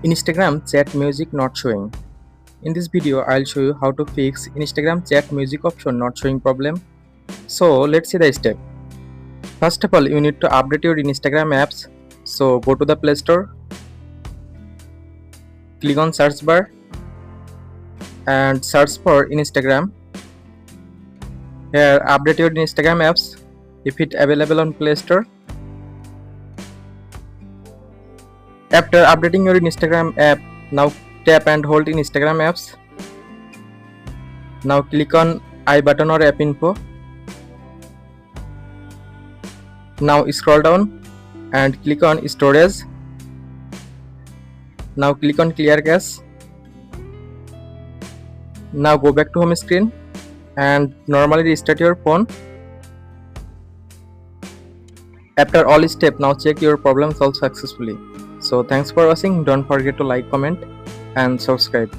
Instagram chat music not showing. In this video, I'll show you how to fix Instagram chat music option not showing problem. So let's see the step. First of all, you need to update your Instagram apps. So go to the Play Store, click on search bar and search for Instagram. Here update your Instagram apps if it available on Play Store. After updating your Instagram app, now tap and hold in Instagram apps. Now click on I button or app info. Now scroll down and click on storage. Now click on clear cache. Now go back to home screen and normally restart your phone. After all steps, now check your problem solved successfully. So thanks for watching. Don't forget to like, comment and subscribe.